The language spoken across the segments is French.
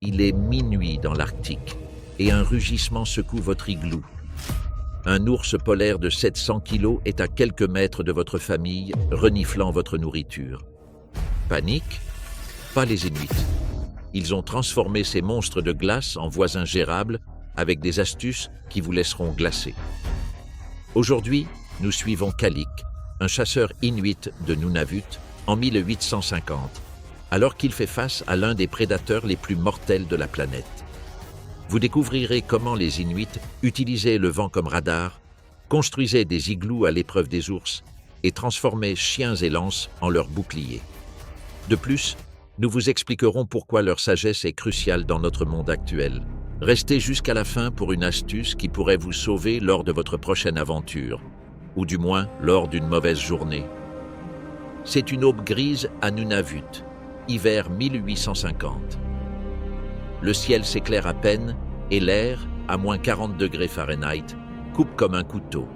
Il est minuit dans l'Arctique et un rugissement secoue votre igloo. Un ours polaire de 700 kilos est à quelques mètres de votre famille, reniflant votre nourriture. Panique? Pas les Inuits. Ils ont transformé ces monstres de glace en voisins gérables avec des astuces qui vous laisseront glacer. Aujourd'hui, nous suivons Kalik, un chasseur inuit de Nunavut, en 1850, alors qu'il fait face à l'un des prédateurs les plus mortels de la planète. Vous découvrirez comment les Inuits utilisaient le vent comme radar, construisaient des igloos à l'épreuve des ours et transformaient chiens et lances en leurs boucliers. De plus, nous vous expliquerons pourquoi leur sagesse est cruciale dans notre monde actuel. Restez jusqu'à la fin pour une astuce qui pourrait vous sauver lors de votre prochaine aventure, ou du moins lors d'une mauvaise journée. C'est une aube grise à Nunavut, hiver 1850. Le ciel s'éclaire à peine et l'air, à moins 40 degrés Fahrenheit, coupe comme un couteau.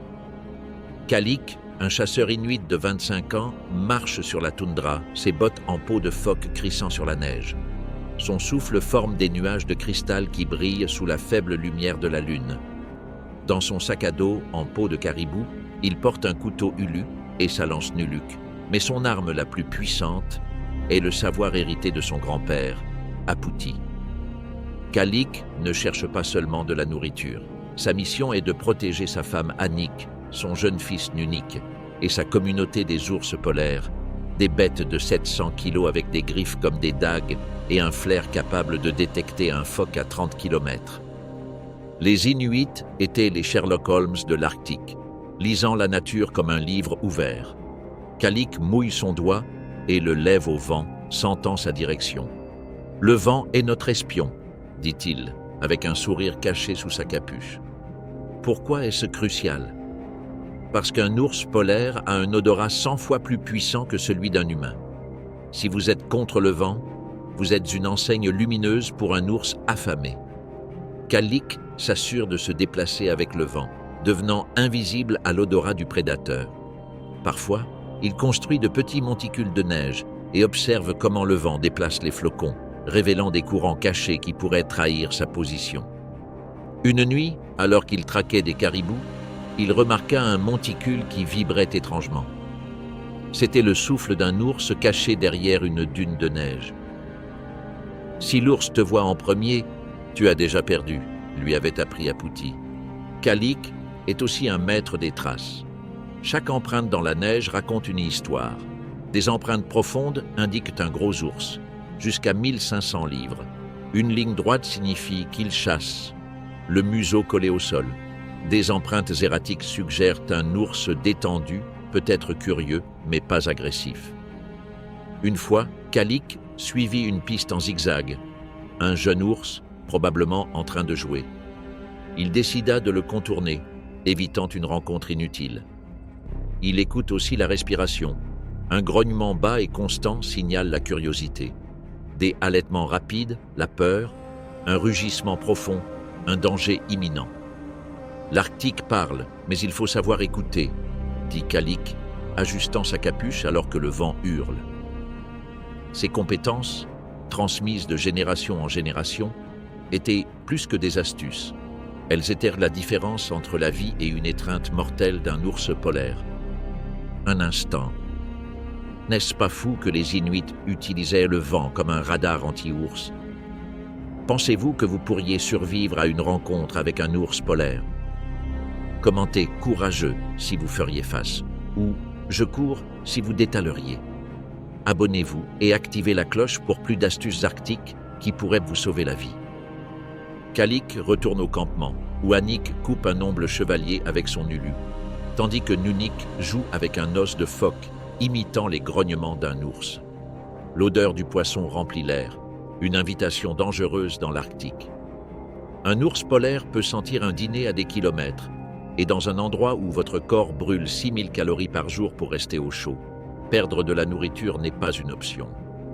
Kalik, un chasseur inuit de 25 ans, marche sur la toundra, ses bottes en peau de phoque crissant sur la neige. Son souffle forme des nuages de cristal qui brillent sous la faible lumière de la lune. Dans son sac à dos, en peau de caribou, il porte un couteau ulu et sa lance Nuluk. Mais son arme la plus puissante est le savoir hérité de son grand-père, Apouti. Kalik ne cherche pas seulement de la nourriture. Sa mission est de protéger sa femme Anik, son jeune fils Nunik, et sa communauté des ours polaires, des bêtes de 700 kilos avec des griffes comme des dagues et un flair capable de détecter un phoque à 30 km. Les Inuits étaient les Sherlock Holmes de l'Arctique, lisant la nature comme un livre ouvert. Kalik mouille son doigt et le lève au vent, sentant sa direction. « Le vent est notre espion », dit-il, avec un sourire caché sous sa capuche. Pourquoi est-ce crucial? Parce qu'un ours polaire a un odorat 100 fois plus puissant que celui d'un humain. Si vous êtes contre le vent, vous êtes une enseigne lumineuse pour un ours affamé. Kalik s'assure de se déplacer avec le vent, devenant invisible à l'odorat du prédateur. Parfois, il construit de petits monticules de neige et observe comment le vent déplace les flocons, révélant des courants cachés qui pourraient trahir sa position. Une nuit, alors qu'il traquait des caribous, il remarqua un monticule qui vibrait étrangement. C'était le souffle d'un ours caché derrière une dune de neige. « Si l'ours te voit en premier, tu as déjà perdu », lui avait appris Apouti. Kalik est aussi un maître des traces. Chaque empreinte dans la neige raconte une histoire. Des empreintes profondes indiquent un gros ours, jusqu'à 1500 livres. Une ligne droite signifie qu'il chasse, le museau collé au sol. Des empreintes erratiques suggèrent un ours détendu, peut-être curieux, mais pas agressif. Une fois, Kalik suivit une piste en zigzag. Un jeune ours, probablement en train de jouer. Il décida de le contourner, évitant une rencontre inutile. Il écoute aussi la respiration. Un grognement bas et constant signale la curiosité. Des halètements rapides, la peur, un rugissement profond, un danger imminent. L'Arctique parle, mais il faut savoir écouter, dit Kalik, ajustant sa capuche alors que le vent hurle. Ses compétences, transmises de génération en génération, étaient plus que des astuces. Elles étaient la différence entre la vie et une étreinte mortelle d'un ours polaire. Un instant. N'est-ce pas fou que les Inuits utilisaient le vent comme un radar anti-ours? Pensez-vous que vous pourriez survivre à une rencontre avec un ours polaire? Commentez « courageux » si vous feriez face, ou « je cours » si vous détaleriez. Abonnez-vous et activez la cloche pour plus d'astuces arctiques qui pourraient vous sauver la vie. Kalik retourne au campement, où Anik coupe un omble chevalier avec son ulu, tandis que Nunik joue avec un os de phoque, imitant les grognements d'un ours. L'odeur du poisson remplit l'air, une invitation dangereuse dans l'Arctique. Un ours polaire peut sentir un dîner à des kilomètres, et dans un endroit où votre corps brûle 6000 calories par jour pour rester au chaud, perdre de la nourriture n'est pas une option.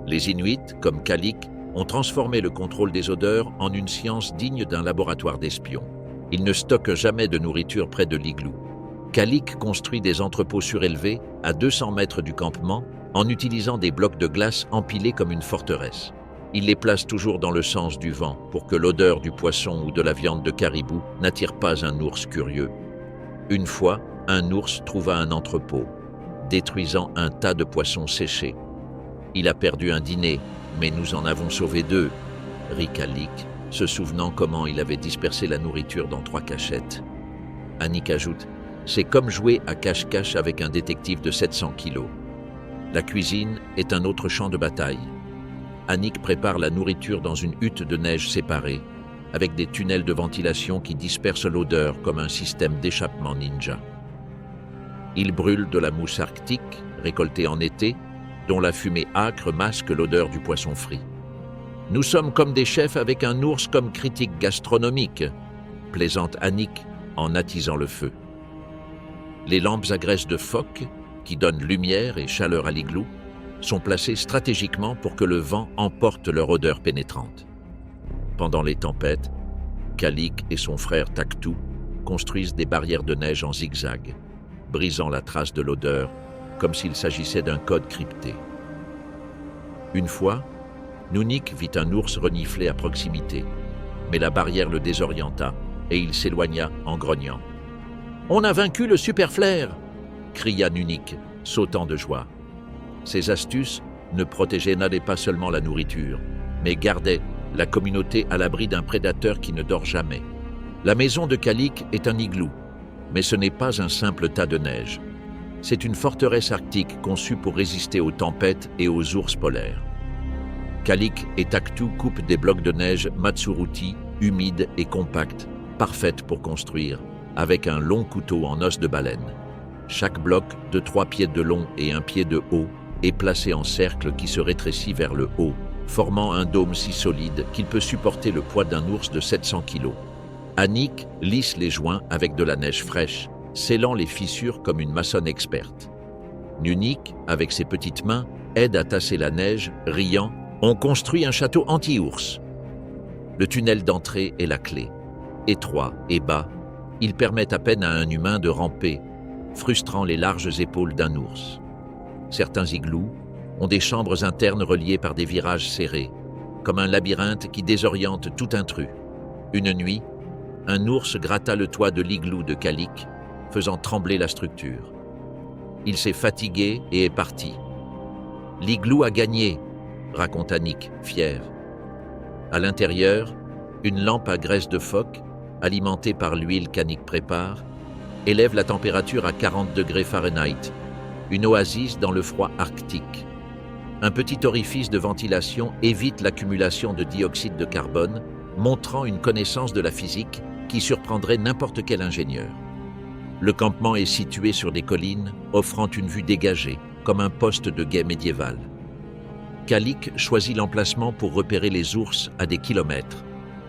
Les Inuits, comme Kalik, ont transformé le contrôle des odeurs en une science digne d'un laboratoire d'espions. Ils ne stockent jamais de nourriture près de l'igloo. Kalik construit des entrepôts surélevés à 200 mètres du campement en utilisant des blocs de glace empilés comme une forteresse. Il les place toujours dans le sens du vent pour que l'odeur du poisson ou de la viande de caribou n'attire pas un ours curieux. Une fois, un ours trouva un entrepôt, détruisant un tas de poissons séchés. Il a perdu un dîner, mais nous en avons sauvé 2, rit Kalik, se souvenant comment il avait dispersé la nourriture dans 3 cachettes. Annick ajoute « C'est comme jouer à cache-cache avec un détective de 700 kilos. » La cuisine est un autre champ de bataille. Annick prépare la nourriture dans une hutte de neige séparée, avec des tunnels de ventilation qui dispersent l'odeur comme un système d'échappement ninja. Il brûle de la mousse arctique, récoltée en été, dont la fumée âcre masque l'odeur du poisson frit. « Nous sommes comme des chefs avec un ours comme critique gastronomique », plaisante Annick en attisant le feu. Les lampes à graisse de phoque, qui donnent lumière et chaleur à l'igloo, sont placées stratégiquement pour que le vent emporte leur odeur pénétrante. Pendant les tempêtes, Kalik et son frère Taktou construisent des barrières de neige en zigzag, brisant la trace de l'odeur comme s'il s'agissait d'un code crypté. Une fois, Nounik vit un ours renifler à proximité, mais la barrière le désorienta et il s'éloigna en grognant. « On a vaincu le super flair !» cria Nounik, sautant de joie. Ces astuces ne protégeaient pas seulement la nourriture, mais gardaient la communauté à l'abri d'un prédateur qui ne dort jamais. La maison de Kalik est un igloo, mais ce n'est pas un simple tas de neige. C'est une forteresse arctique conçue pour résister aux tempêtes et aux ours polaires. Kalik et Taktou coupent des blocs de neige Matsuruti, humides et compacts, parfaites pour construire, avec un long couteau en os de baleine. Chaque bloc, de 3 pieds de long et 1 pied de haut, est placé en cercle qui se rétrécit vers le haut, formant un dôme si solide qu'il peut supporter le poids d'un ours de 700 kg. Annick lisse les joints avec de la neige fraîche, scellant les fissures comme une maçonne experte. Nounik, avec ses petites mains, aide à tasser la neige, riant « On construit un château anti-ours ». Le tunnel d'entrée est la clé. Étroit et bas, il permet à peine à un humain de ramper, frustrant les larges épaules d'un ours. Certains igloos ont des chambres internes reliées par des virages serrés, comme un labyrinthe qui désoriente tout intrus. Une nuit, un ours gratta le toit de l'igloo de Kalik, faisant trembler la structure. Il s'est fatigué et est parti. « L'igloo a gagné », raconte Annick, fière. À l'intérieur, une lampe à graisse de phoque, alimentée par l'huile qu'Annick prépare, élève la température à 40 degrés Fahrenheit, une oasis dans le froid arctique. Un petit orifice de ventilation évite l'accumulation de dioxyde de carbone, montrant une connaissance de la physique qui surprendrait n'importe quel ingénieur. Le campement est situé sur des collines, offrant une vue dégagée, comme un poste de guet médiéval. Kalik choisit l'emplacement pour repérer les ours à des kilomètres,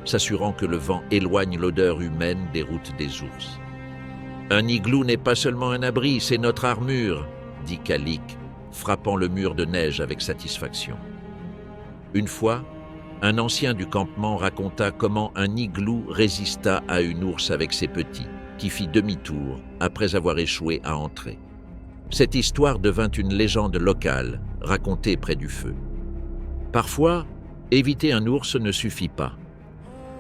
s'assurant que le vent éloigne l'odeur humaine des routes des ours. « Un igloo n'est pas seulement un abri, c'est notre armure », dit Kalik, frappant le mur de neige avec satisfaction. Une fois, un ancien du campement raconta comment un igloo résista à une ours avec ses petits, qui fit demi-tour après avoir échoué à entrer. Cette histoire devint une légende locale, racontée près du feu. Parfois, éviter un ours ne suffit pas.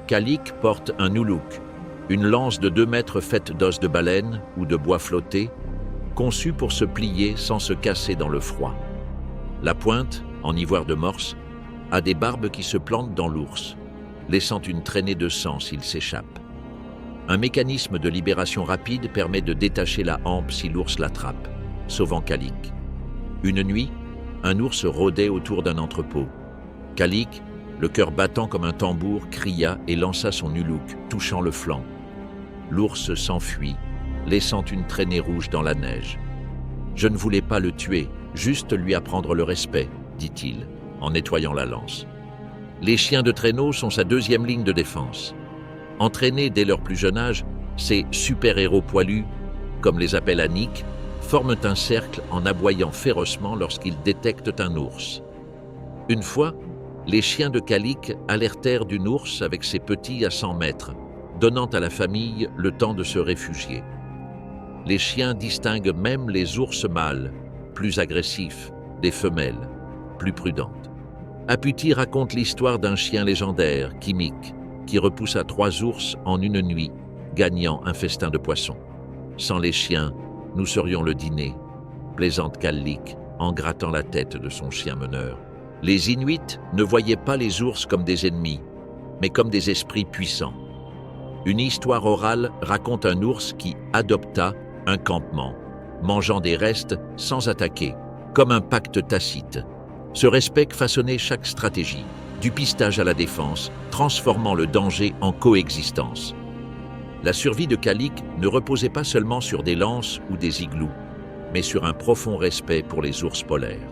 Kalik porte un noulouk, une lance de 2 mètres faite d'os de baleine ou de bois flotté, conçue pour se plier sans se casser dans le froid. La pointe, en ivoire de morse, a des barbes qui se plantent dans l'ours, laissant une traînée de sang s'il s'échappe. Un mécanisme de libération rapide permet de détacher la hampe si l'ours l'attrape, sauvant Kalik. Une nuit, un ours rôdait autour d'un entrepôt. Kalik, le cœur battant comme un tambour, cria et lança son noulouk, touchant le flanc. L'ours s'enfuit, laissant une traînée rouge dans la neige. « Je ne voulais pas le tuer, juste lui apprendre le respect », dit-il, en nettoyant la lance. Les chiens de traîneau sont sa 2e ligne de défense. Entraînés dès leur plus jeune âge, ces super-héros poilus, comme les appelle Annick, forment un cercle en aboyant férocement lorsqu'ils détectent un ours. Une fois, les chiens de Kalik alertèrent d'une ours avec ses petits à 100 mètres, donnant à la famille le temps de se réfugier. Les chiens distinguent même les ours mâles, plus agressifs, des femelles, plus prudentes. Aputi raconte l'histoire d'un chien légendaire, Kimik, qui repoussa 3 ours en une nuit, gagnant un festin de poissons. Sans les chiens, nous serions le dîner, plaisante Kallik en grattant la tête de son chien meneur. Les Inuits ne voyaient pas les ours comme des ennemis, mais comme des esprits puissants. Une histoire orale raconte un ours qui adopta un campement, mangeant des restes sans attaquer, comme un pacte tacite. Ce respect façonnait chaque stratégie, du pistage à la défense, transformant le danger en coexistence. La survie de Kallik ne reposait pas seulement sur des lances ou des igloos, mais sur un profond respect pour les ours polaires.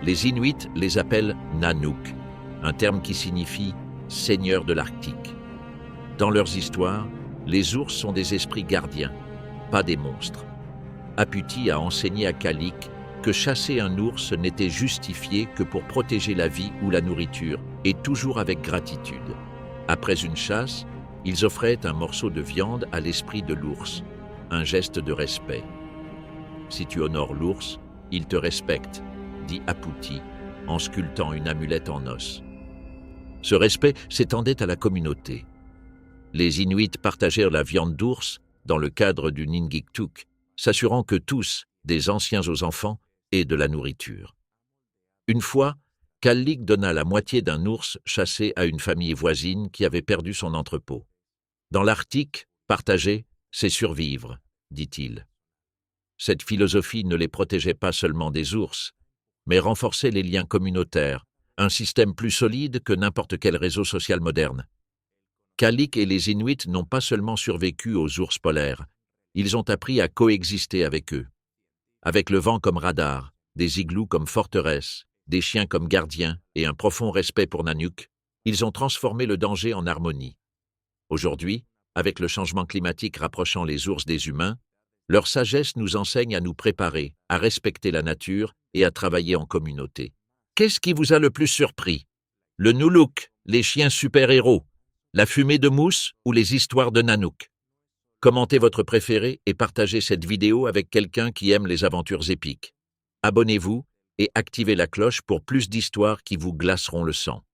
Les Inuits les appellent Nanook, un terme qui signifie « seigneur de l'Arctique ». Dans leurs histoires, les ours sont des esprits gardiens, pas des monstres. Aputi a enseigné à Kallik que chasser un ours n'était justifié que pour protéger la vie ou la nourriture, et toujours avec gratitude. Après une chasse, ils offraient un morceau de viande à l'esprit de l'ours, un geste de respect. Si tu honores l'ours, il te respecte, dit Aputi, en sculptant une amulette en os. Ce respect s'étendait à la communauté. Les Inuits partagèrent la viande d'ours dans le cadre du Ningiktuk, s'assurant que tous, des anciens aux enfants, aient de la nourriture. Une fois, Kallik donna la moitié d'un ours chassé à une famille voisine qui avait perdu son entrepôt. Dans l'Arctique, partager, c'est survivre, dit-il. Cette philosophie ne les protégeait pas seulement des ours, mais renforçait les liens communautaires, un système plus solide que n'importe quel réseau social moderne. Kallik et les Inuits n'ont pas seulement survécu aux ours polaires, ils ont appris à coexister avec eux. Avec le vent comme radar, des igloos comme forteresse, des chiens comme gardiens et un profond respect pour Nanook, ils ont transformé le danger en harmonie. Aujourd'hui, avec le changement climatique rapprochant les ours des humains, leur sagesse nous enseigne à nous préparer, à respecter la nature et à travailler en communauté. Qu'est-ce qui vous a le plus surpris? Le Nuluk, les chiens super-héros, la fumée de mousse ou les histoires de Nanook? Commentez votre préféré et partagez cette vidéo avec quelqu'un qui aime les aventures épiques. Abonnez-vous et activez la cloche pour plus d'histoires qui vous glaceront le sang.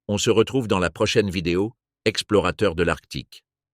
On se retrouve dans la prochaine vidéo, Explorateurs de l'Arctique.